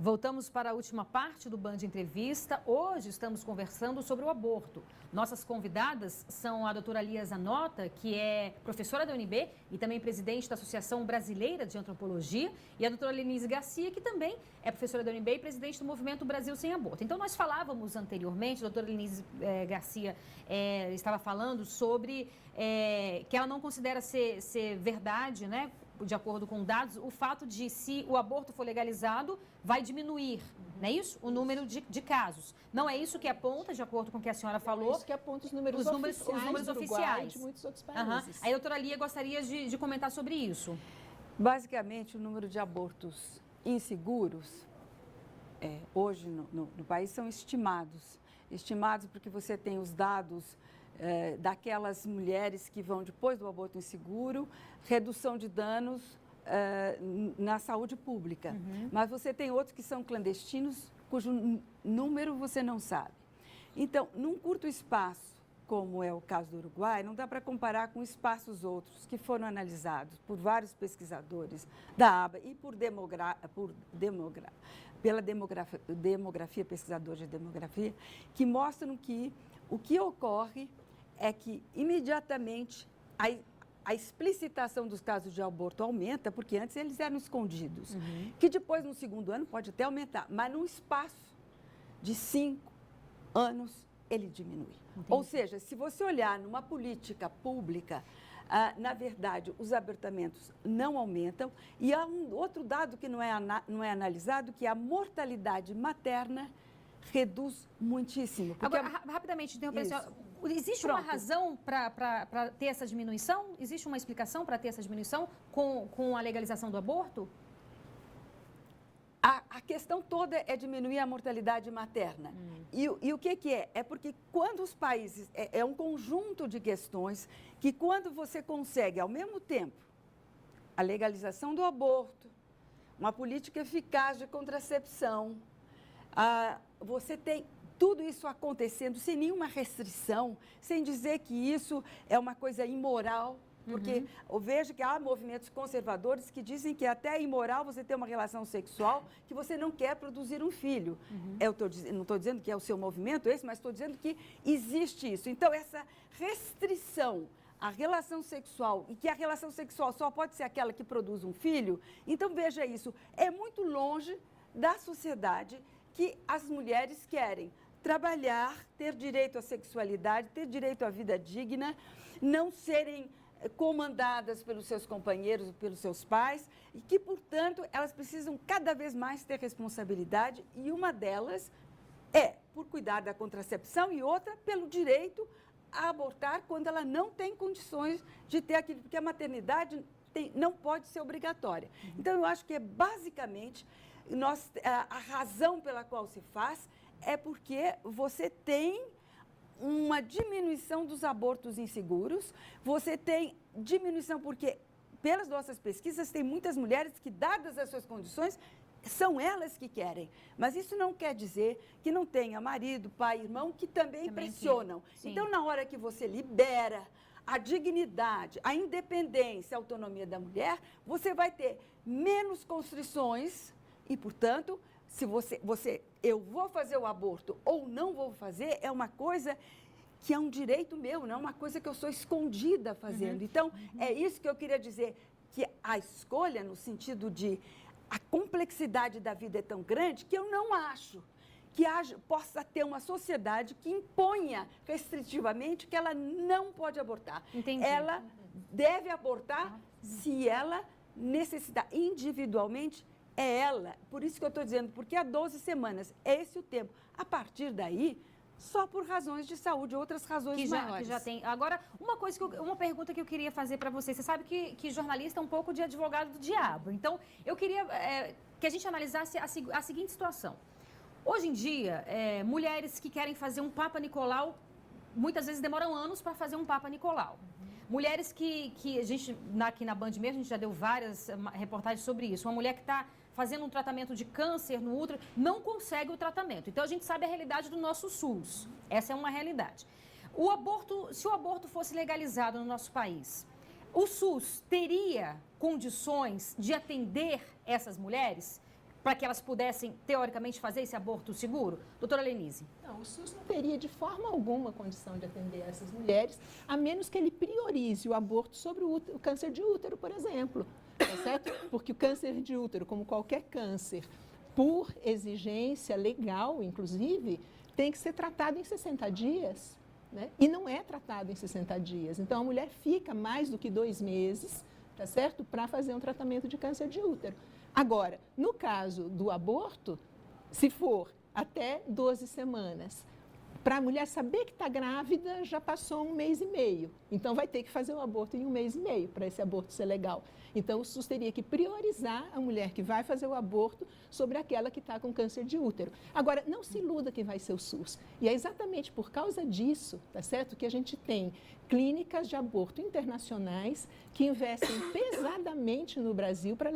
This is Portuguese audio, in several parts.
Voltamos para a última parte do Band Entrevista. Hoje estamos conversando sobre o aborto. Nossas convidadas são a doutora Lia Zanota, que é professora da UNB e também presidente da Associação Brasileira de Antropologia, e a doutora Lenise Garcia, que também é professora da UNB e presidente do Movimento Brasil Sem Aborto. Então, nós falávamos anteriormente, a doutora Lenise Garcia estava falando sobre que ela não considera ser verdade, né? De acordo com dados, o fato de, se o aborto for legalizado, vai diminuir, não é isso? O número de casos. Não é isso que aponta, de acordo com o que a senhora falou? É isso que aponta os números oficiais de muitos outros países. A doutora Lia gostaria de comentar sobre isso. Basicamente, o número de abortos inseguros, hoje no país, são estimados. Estimados porque você tem os dados daquelas mulheres que vão depois do aborto inseguro, redução de danos na saúde pública. Uhum. Mas você tem outros que são clandestinos, cujo número você não sabe. Então, num curto espaço, como é o caso do Uruguai, não dá para comparar com espaços outros que foram analisados por vários pesquisadores da ABA e pela demografia, pesquisadores de demografia, que mostram que o que ocorre é que, imediatamente, a explicitação dos casos de aborto aumenta, porque antes eles eram escondidos, que depois, no segundo ano, pode até aumentar, mas num espaço de 5 anos, ele diminui. Entendi. Ou seja, se você olhar numa política pública, na verdade, os abortamentos não aumentam, e há um outro dado que não é analisado, que é a mortalidade materna reduz muitíssimo. Agora, rapidamente, existe uma razão para ter essa diminuição? Existe uma explicação para ter essa diminuição com a legalização do aborto? A questão toda é diminuir a mortalidade materna. E o que é? É porque quando os países... É um conjunto de questões que, quando você consegue, ao mesmo tempo, a legalização do aborto, uma política eficaz de contracepção, você tem tudo isso acontecendo sem nenhuma restrição, sem dizer que isso é uma coisa imoral, porque eu vejo que há movimentos conservadores que dizem que até é imoral você ter uma relação sexual que você não quer produzir um filho. Eu não estou dizendo que é o seu movimento esse, mas estou dizendo que existe isso. Então, essa restrição à relação sexual, e que a relação sexual só pode ser aquela que produz um filho, então, veja isso, é muito longe da sociedade que as mulheres querem trabalhar, ter direito à sexualidade, ter direito à vida digna, não serem comandadas pelos seus companheiros, pelos seus pais, e que, portanto, elas precisam cada vez mais ter responsabilidade, e uma delas é por cuidar da contracepção e outra pelo direito a abortar quando ela não tem condições de ter aquilo, porque a maternidade não pode ser obrigatória. Então, eu acho que é basicamente a razão pela qual se faz é porque você tem uma diminuição dos abortos inseguros, você tem diminuição porque, pelas nossas pesquisas, tem muitas mulheres que, dadas as suas condições, são elas que querem. Mas isso não quer dizer que não tenha marido, pai, irmão, que também pressionam. Então, na hora que você libera a dignidade, a independência, a autonomia da mulher, você vai ter menos constrições e, portanto, se eu vou fazer o aborto ou não vou fazer, é uma coisa que é um direito meu, não é uma coisa que eu sou escondida fazendo. Então, é isso que eu queria dizer, que a escolha, no sentido de a complexidade da vida é tão grande, que eu não acho que possa ter uma sociedade que imponha restritivamente que ela não pode abortar. Entendi. Ela deve abortar se ela necessitar individualmente. É ela, por isso que eu estou dizendo, porque há 12 semanas, é esse o tempo. A partir daí, só por razões de saúde, outras razões maiores. Que já tem. Agora, uma pergunta que eu queria fazer para você. Você sabe que jornalista é um pouco de advogado do diabo. Então, eu queria que a gente analisasse a seguinte situação. Hoje em dia, mulheres que querem fazer um Papa Nicolau, muitas vezes demoram anos para fazer um Papa Nicolau. Mulheres que a gente, aqui na Band mesmo, a gente já deu várias reportagens sobre isso. Uma mulher que está fazendo um tratamento de câncer no útero, não consegue o tratamento. Então, a gente sabe a realidade do nosso SUS. Essa é uma realidade. Se o aborto fosse legalizado no nosso país, o SUS teria condições de atender essas mulheres? para que elas pudessem, teoricamente, fazer esse aborto seguro? Doutora Lenise. Não, o SUS não teria de forma alguma condição de atender essas mulheres, a menos que ele priorize o aborto sobre o câncer de útero, por exemplo. Tá certo? Porque o câncer de útero, como qualquer câncer, por exigência legal, inclusive, tem que ser tratado em 60 dias. Né? E não é tratado em 60 dias. Então, a mulher fica mais do que 2 meses, tá certo? Para fazer um tratamento de câncer de útero. Agora, no caso do aborto, se for até 12 semanas, para a mulher saber que está grávida, já passou 1 mês e meio. Então, vai ter que fazer o aborto em 1 mês e meio para esse aborto ser legal. Então, o SUS teria que priorizar a mulher que vai fazer o aborto sobre aquela que está com câncer de útero. Agora, não se iluda que vai ser o SUS. E é exatamente por causa disso, tá certo, que a gente tem clínicas de aborto internacionais que investem pesadamente no Brasil para a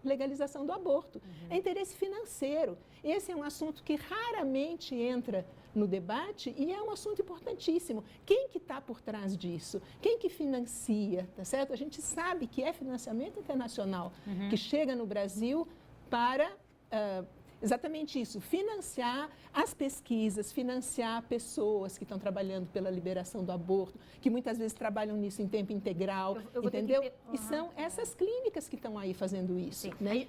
legalização do aborto. É interesse financeiro. Esse é um assunto que raramente entra no debate e é um assunto importantíssimo. Quem que está por trás disso? Quem que financia, tá certo? A gente sabe que é financiamento internacional que chega no Brasil para exatamente isso, financiar as pesquisas, financiar pessoas que estão trabalhando pela liberação do aborto, que muitas vezes trabalham nisso em tempo integral, entendeu? E são essas clínicas que estão aí fazendo isso. Né?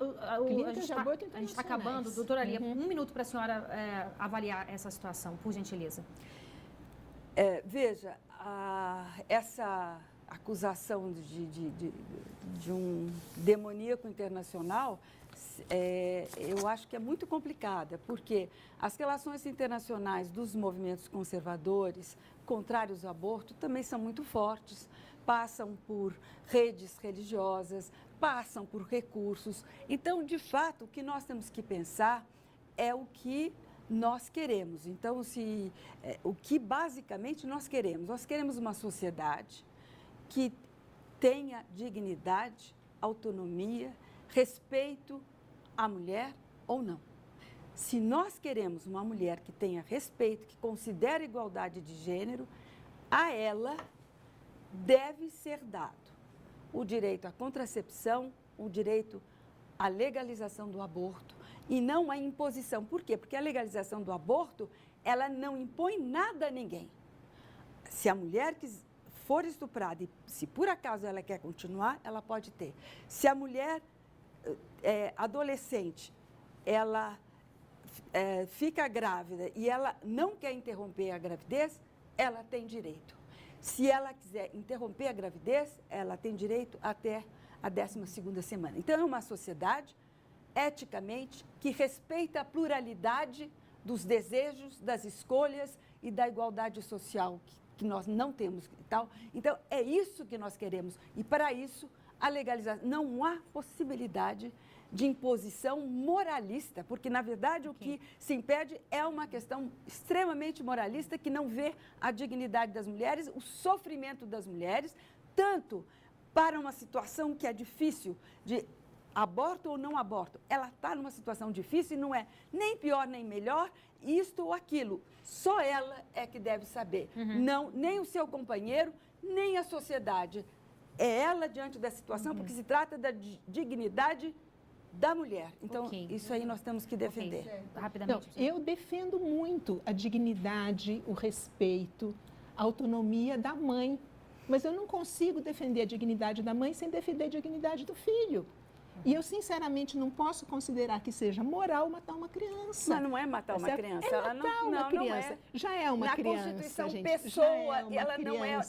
Clínicas de aborto internacionais. A gente está acabando. Doutora Lia, 1 minuto para a senhora avaliar essa situação, por gentileza. Veja, essa acusação de um demoníaco internacional, eu acho que é muito complicada, porque as relações internacionais dos movimentos conservadores, contrários ao aborto, também são muito fortes, passam por redes religiosas, passam por recursos. Então, de fato, o que nós temos que pensar é o que nós queremos. Então, o que basicamente nós queremos? Nós queremos uma sociedade que tenha dignidade, autonomia, respeito à mulher ou não. Se nós queremos uma mulher que tenha respeito, que considere igualdade de gênero, a ela deve ser dado o direito à contracepção, o direito à legalização do aborto e não a imposição. Por quê? Porque a legalização do aborto, ela não impõe nada a ninguém. Se a mulher for estuprada e se por acaso ela quer continuar, ela pode ter. Se a mulher adolescente, ela fica grávida e ela não quer interromper a gravidez, ela tem direito. Se ela quiser interromper a gravidez, ela tem direito até a 12ª semana. Então, é uma sociedade, eticamente, que respeita a pluralidade dos desejos, das escolhas e da igualdade social que nós não temos e tal. Então, é isso que nós queremos. E, para isso, a legalização, não há possibilidade de imposição moralista, porque, na verdade, o que se impede é uma questão extremamente moralista que não vê a dignidade das mulheres, o sofrimento das mulheres, tanto para uma situação que é difícil de aborto ou não aborto. Ela está numa situação difícil e não é nem pior nem melhor, isto ou aquilo. Só ela é que deve saber. Não, nem o seu companheiro, nem a sociedade. É ela diante da situação, porque se trata da dignidade da mulher. Então, isso aí nós temos que defender. Rapidamente. Não, eu defendo muito a dignidade, o respeito, a autonomia da mãe. Mas eu não consigo defender a dignidade da mãe sem defender a dignidade do filho. E eu, sinceramente, não posso considerar que seja moral matar uma criança. Mas não é matar uma criança. É matar uma criança. Não é. Já é uma criança, Na Constituição, gente. pessoa, ela não é...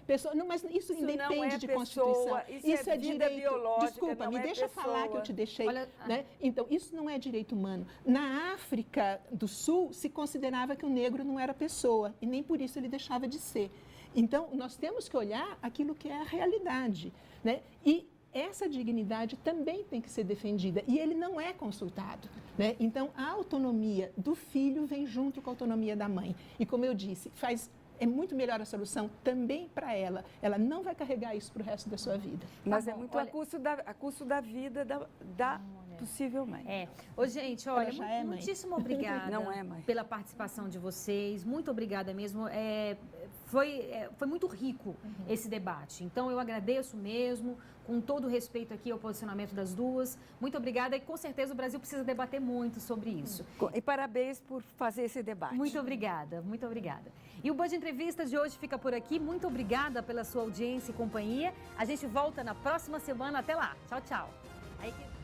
Pessoa, não, mas isso independe de Constituição. Isso é direito biológica. Desculpa, me deixa falar que eu te deixei. Olha, né? Então, isso não é direito humano. Na África do Sul, se considerava que o negro não era pessoa. E nem por isso ele deixava de ser. Então, nós temos que olhar aquilo que é a realidade. Né? E essa dignidade também tem que ser defendida e ele não é consultado. Né? Então, a autonomia do filho vem junto com a autonomia da mãe. E, como eu disse, é muito melhor a solução também para ela. Ela não vai carregar isso para o resto da sua vida. Mas é muito a custo da vida da Possivelmente. Ô, gente, olha, já é mãe. muitíssimo obrigada Não é mãe. pela participação de vocês. Muito obrigada mesmo. Foi muito rico esse debate. Então, eu agradeço mesmo, com todo o respeito aqui ao posicionamento das duas. Muito obrigada e, com certeza, o Brasil precisa debater muito sobre isso. E parabéns por fazer esse debate. Muito obrigada, muito obrigada. E o Band Entrevistas de hoje fica por aqui. Muito obrigada pela sua audiência e companhia. A gente volta na próxima semana. Até lá. Tchau, tchau. Aí...